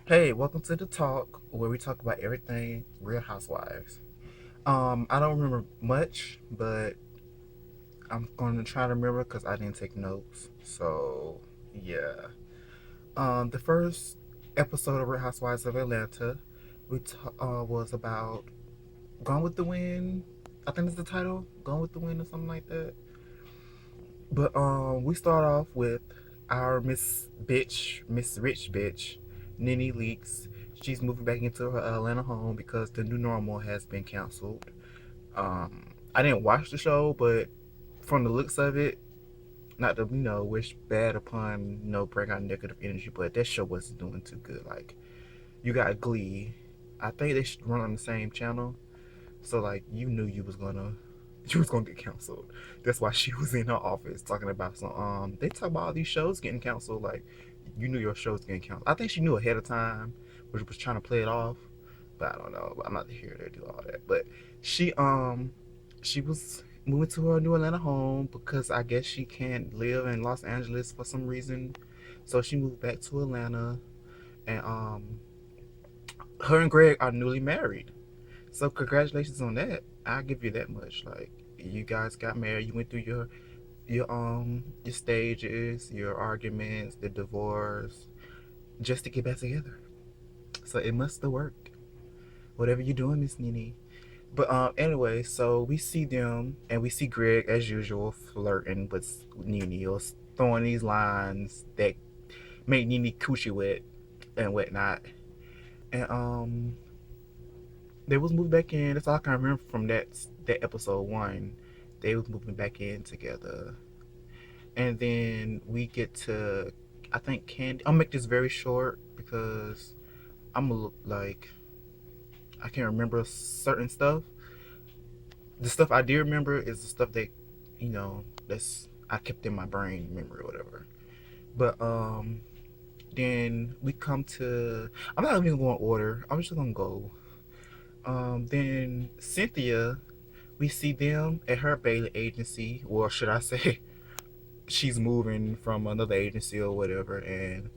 Hey, welcome to the talk where we talk about everything Real Housewives. I don't remember much, but I'm going to try to remember because I didn't take notes. So, yeah. The first episode of Real Housewives of Atlanta was about Gone with the Wind. I think it's the title, Gone with the Wind or something like that. But we start off with our Miss Rich Bitch, Nene Leaks. She's moving back into her Atlanta home because the new normal has been canceled. I didn't watch the show, but from the looks of it, not to wish bad upon bring out negative energy, but that show wasn't doing too good. Like you got Glee, I think they should run on the same channel, so like you was gonna get canceled. That's why she was in her office talking about some. They talk about all these shows getting canceled. Like you knew your show's getting canceled. I think she knew ahead of time, which was trying to play it off. But I don't know. I'm not here to do all that. But she she was moving to her new Atlanta home because I guess she can't live in Los Angeles for some reason. So she moved back to Atlanta, and her and Greg are newly married. So congratulations on that. I'll give you that much. Like you guys got married. You went through your stages, your arguments, the divorce, just to get back together. So it must have worked. Whatever you're doing, Miss Nene. But anyway, so we see them and we see Greg as usual flirting with Nene or throwing these lines that make Nene coochie wet and whatnot. And they was moved back in. That's all I can remember from that episode one. They was moving back in together, and then we get to, I think, Candy. I'll make this very short because I'm like I can't remember certain stuff. The stuff I do remember is the stuff that that's I kept in my brain memory or whatever. But then we come to. I'm not even going to order. I'm just gonna go. Then Cynthia, we see them at her Bailey agency, or should I say, she's moving from another agency or whatever, and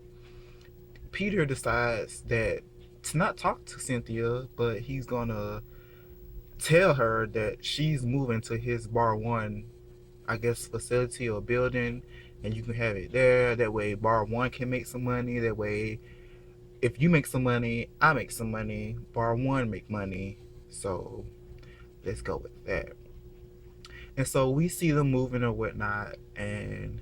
Peter decides that to not talk to Cynthia, but he's gonna tell her that she's moving to his bar one, I guess, facility or building, and you can have it there. That way, bar one can make some money. That way, if you make some money, I make some money. Bar one make money. So let's go with that. And so we see them moving or whatnot, and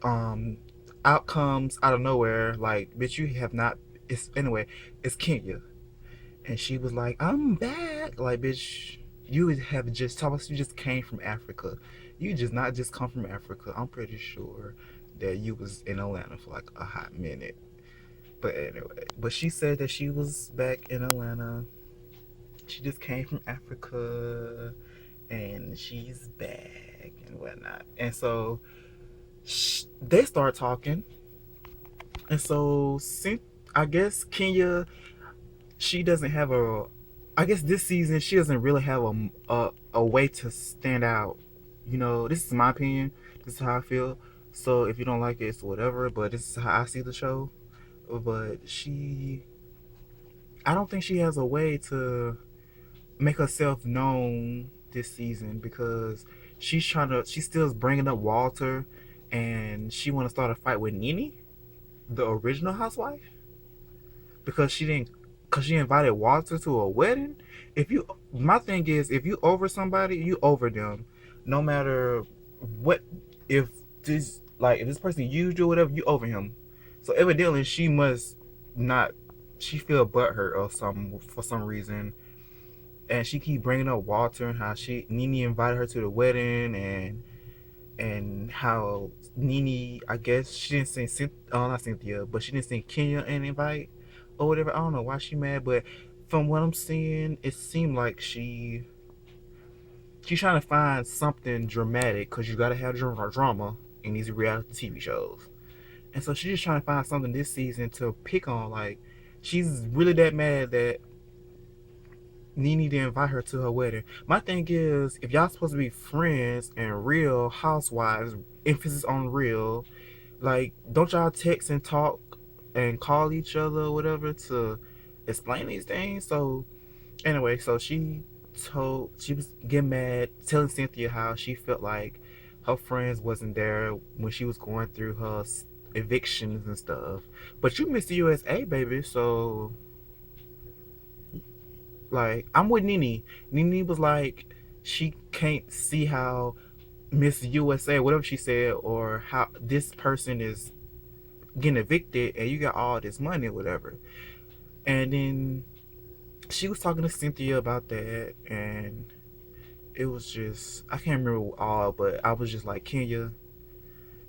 um, out comes out of nowhere, like, bitch, you have not. It's anyway, it's Kenya, and she was like, I'm back. Like, bitch, you have just told us you just came from Africa. You just not just come from Africa. I'm pretty sure that you was in Atlanta for like a hot minute. But anyway, but she said that she was back in Atlanta. She just came from Africa and she's back and whatnot. And so they start talking. And so I guess Kenya, she doesn't have a. I guess this season she doesn't really have a way to stand out. This is my opinion. This is how I feel. So if you don't like it, it's whatever. But this is how I see the show. But I don't think she has a way to make herself known this season because she still is bringing up Walter, and she want to start a fight with Nene, the original housewife, because she invited Walter to a wedding. If you My thing is, if you over somebody, you over them, no matter what. If if this person used you or whatever, you over him. So evidently she must not. She feel butthurt or something for some reason, and she keep bringing up Walter and how Nene invited her to the wedding, and how Nene, I guess she didn't send not Cynthia, but she didn't send Kenya an invite or whatever. I don't know why she mad, but from what I'm seeing, it seemed like she's trying to find something dramatic because you gotta have drama in these reality TV shows, and so she's just trying to find something this season to pick on. Like she's really that mad that Nene to invite her to her wedding. My thing is, if y'all supposed to be friends and real housewives, emphasis on real, like, don't y'all text and talk and call each other or whatever to explain these things. So anyway, so she was getting mad, telling Cynthia how she felt like her friends wasn't there when she was going through her evictions and stuff. But you missed the USA, baby. So like, I'm with Nene. Nene was like, she can't see how Miss USA, whatever she said, or how this person is getting evicted and you got all this money or whatever. And then she was talking to Cynthia about that, and it was just, I can't remember all, but I was just like, Kenya,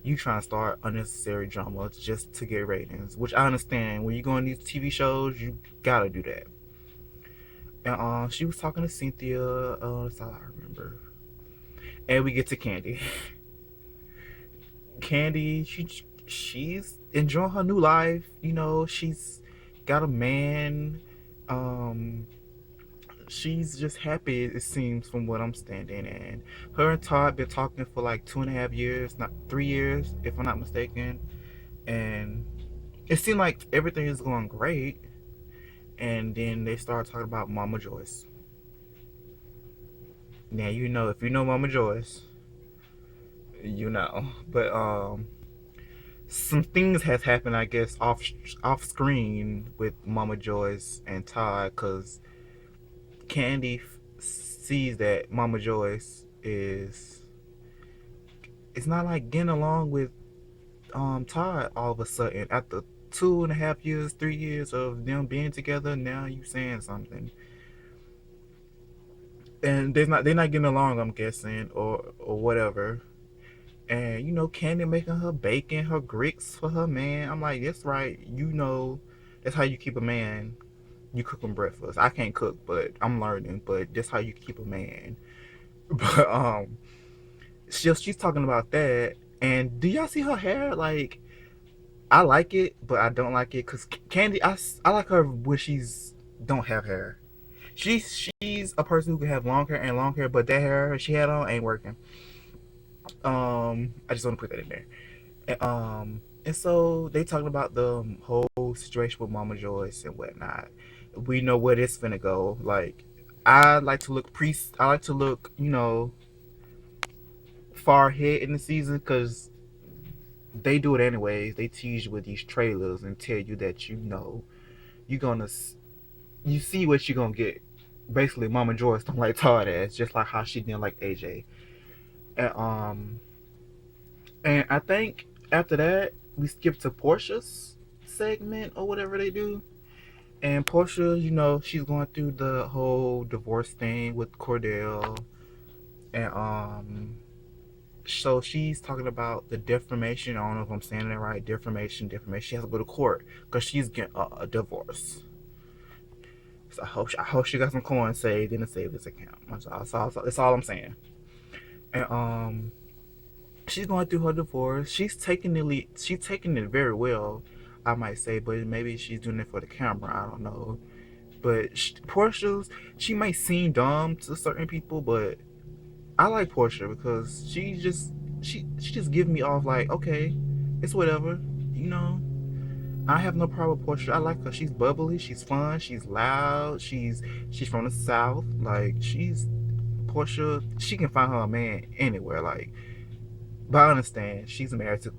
you trying to start unnecessary drama just to get ratings, which I understand. When you go on these TV shows, you gotta do that. And she was talking to Cynthia. That's all I remember. And we get to Candy. Candy, she's enjoying her new life. You know, she's got a man. Um, she's just happy. It seems from what I'm standing. And her and Todd been talking for like 2.5 years, not 3 years, if I'm not mistaken. And it seemed like everything is going great. And then they started talking about Mama Joyce. Now you know, if you know Mama Joyce, you know. But some things has happened, I guess, off screen with Mama Joyce and Todd, because Candy sees that Mama Joyce is, it's not like getting along with Todd all of a sudden after 2.5 years, 3 years of them being together. Now you saying something, and they're not getting along, I'm guessing, or whatever. And you know, Candy making her bacon, her grits for her man. I'm like, that's right. You know, that's how you keep a man. You cook him breakfast. I can't cook, but I'm learning. But that's how you keep a man. But she's talking about that. And do y'all see her hair? Like, I like it, but I don't like it because Candy. I like her when she's don't have hair. She's a person who can have long hair and long hair, but that hair she had on ain't working. I just want to put that in there. And so they talking about the whole situation with Mama Joyce and whatnot. We know where this finna go. Like, I like to look, far ahead in the season because they do it anyways. They tease you with these trailers and tell you that you're gonna you see what you're gonna get. Basically, Mama Joyce don't like Todd ass, just like how she didn't like AJ. And I think after that we skip to Portia's segment or whatever they do. And Portia, she's going through the whole divorce thing with Cordell, and so she's talking about the defamation. I don't know if I'm saying that right. Defamation. She has to go to court because she's getting a divorce. So I hope she got some coins saved in a savings account. That's all I'm saying. And she's going through her divorce. She's taking it very well, I might say, but maybe she's doing it for the camera. I don't know. But Portia's, she might seem dumb to certain people, but I like Portia because she just gives me off like, okay, it's whatever, you know. I have no problem with Portia. I like her. She's bubbly. She's fun. She's loud. She's from the South. Like, she's Portia. She can find her a man anywhere. Like, but I understand she's married to.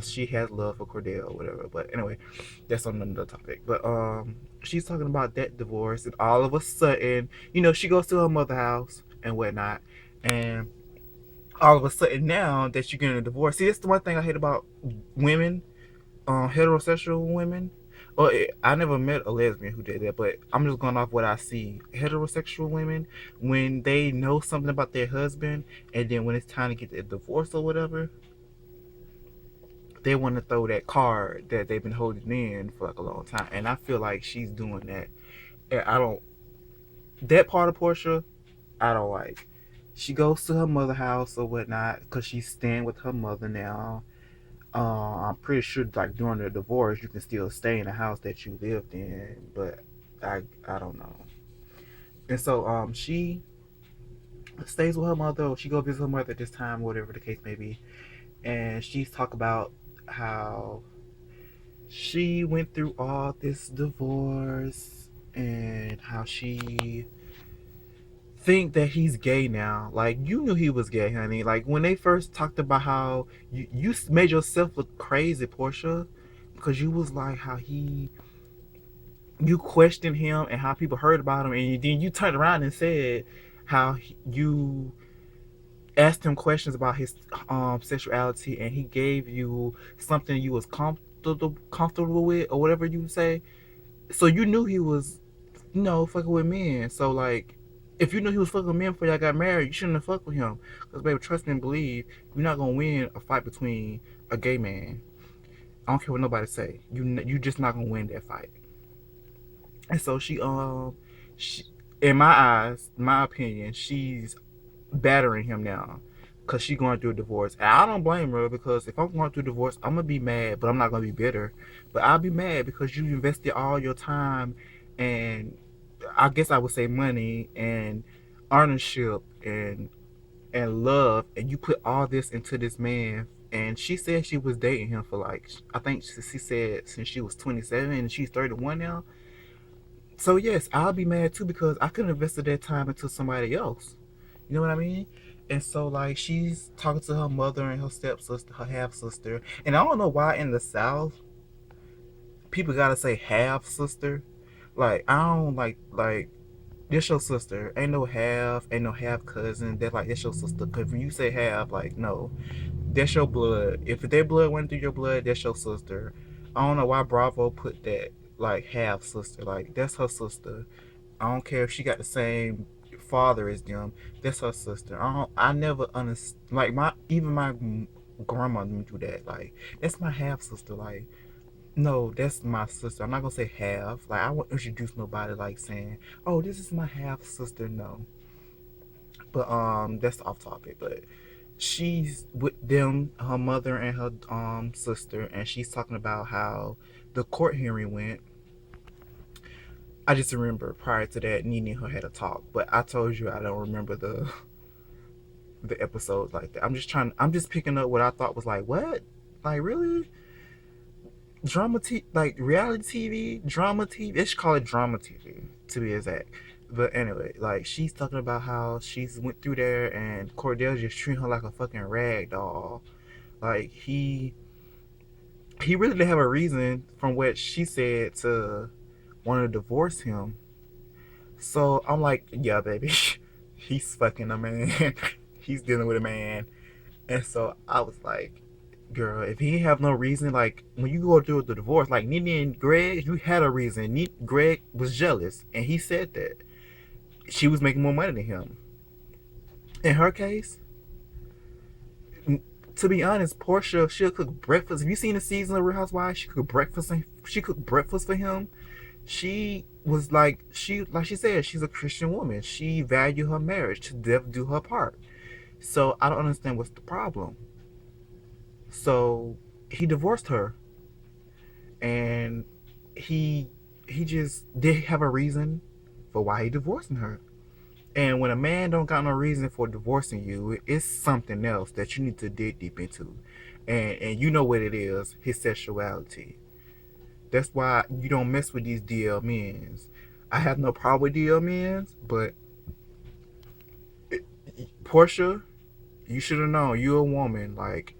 She has love for Cordell or whatever. But anyway, that's on another topic. But she's talking about that divorce, and all of a sudden, she goes to her mother's house and whatnot, and all of a sudden now that you're getting a divorce. See, that's the one thing I hate about women, heterosexual women. Or I never met a lesbian who did that, but I'm just going off what I see. Heterosexual women, when they know something about their husband, and then when it's time to get the divorce or whatever, they want to throw that card that they've been holding in for like a long time. And I feel like she's doing that. And I don't. That part of Portia, I don't like. She goes to her mother house or whatnot because she's staying with her mother now. I'm pretty sure like during the divorce you can still stay in the house that you lived in, but I don't know. And so she stays with her mother, or she go visit her mother at this time, whatever the case may be. And she's talk about how she went through all this divorce and how she think that he's gay now. Like you knew he was gay, honey. Like when they first talked about how you made yourself look crazy, Portia, because you was like how he you questioned him and how people heard about him, and then you turned around and said how you asked him questions about his sexuality, and he gave you something you was comfortable with or whatever you say. So you knew he was, fucking with men. So like, if you knew he was fucking with men before y'all got married, you shouldn't have fucked with him. Cause baby, trust me and believe, you're not gonna win a fight between a gay man. I don't care what nobody say. You just not gonna win that fight. And so she, in my eyes, my opinion, she's battering him now because she's going through a divorce. And I don't blame her because if I'm going through a divorce, I'm gonna be mad, but I'm not gonna be bitter. But I'll be mad because you invested all your time and I guess I would say money and ownership and love, and you put all this into this man. And she said she was dating him for like I think she said since she was 27 and she's 31 now. So yes, I'll be mad too because I could have invested that time into somebody else. You know what I mean? And so like she's talking to her mother and her stepsister, her half sister. And I don't know why in the South people gotta say half sister. Like I don't like this your sister. Ain't no half cousin. They're like that's your sister. Cause when you say half, like no, that's your blood. If their blood went through your blood, that's your sister. I don't know why Bravo put that like half sister. Like that's her sister. I don't care if she got the same father as them. That's her sister. I never understand. Like my even my grandma didn't do that. Like that's my half sister. Like no, that's my sister. I'm not gonna say half. Like I won't introduce nobody like saying, "Oh, this is my half sister." No, but that's off topic. But she's with them, her mother and her sister, and she's talking about how the court hearing went. I just remember prior to that, Nene and her had a talk, but I told you I don't remember the episodes like that. I'm just picking up what I thought was like, what? Like really? Like reality TV, drama TV. They should call it drama TV to be exact. But anyway, like she's talking about how she's went through there and Cordell just treating her like a fucking rag doll. Like he really didn't have a reason from what she said to want to divorce him. So I'm like, yeah, baby, he's fucking a man. He's dealing with a man. And so I was like, girl, if he have no reason, like when you go through the divorce, like Nene and Greg, you had a reason. Greg was jealous, and he said that she was making more money than him. In her case, to be honest, Portia she'll cook breakfast. Have you seen the season of Real Housewives? She cooked breakfast for him. She was like she said, she's a Christian woman. She valued her marriage to death, do her part. So I don't understand what's the problem. So he divorced her, and he he just did have a reason for why he divorcing her. And when a man don't got no reason for divorcing you, it's something else that you need to dig deep into, and you know what it is: his sexuality. That's why you don't mess with these DL men's. I have no problem with DL men's, but Portia, you should have known. You're a woman. Like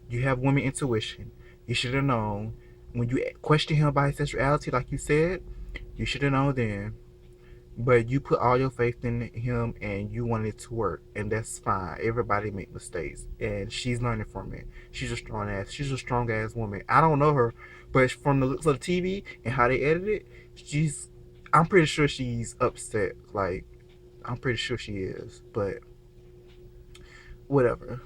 you have woman intuition. You should have known when you question him about his sexuality, like you said. You should have known then. But you put all your faith in him and you want it to work, and that's fine. Everybody make mistakes, and she's learning from it. She's a strong ass woman. I don't know her, but from the looks of the TV and how they edit it, she's. I'm pretty sure she's upset. Like I'm pretty sure she is, but whatever.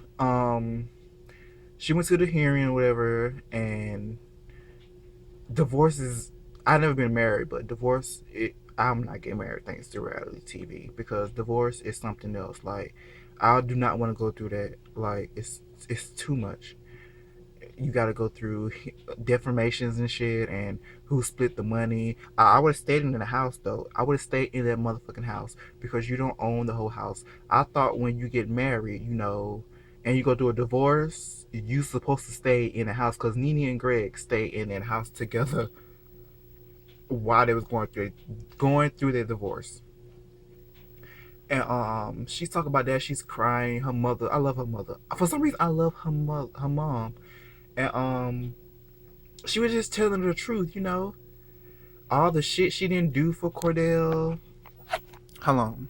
She went to the hearing or whatever, and divorce is. I've never been married, but divorce. I'm not getting married thanks to reality TV because divorce is something else. Like I do not want to go through that. Like it's too much. You got to go through defamations and shit, and who split the money. I would have stayed in the house though. I would have stayed in that motherfucking house because you don't own the whole house. I thought when you get married, and you go through a divorce, you supposed to stay in the house because Nene and Greg stayed in that house together while they was going through their divorce. And she's talking about that. She's crying. Her mother, I love her mother. For some reason, I love her mom. And she was just telling her the truth. All the shit she didn't do for Cordell. Hold on.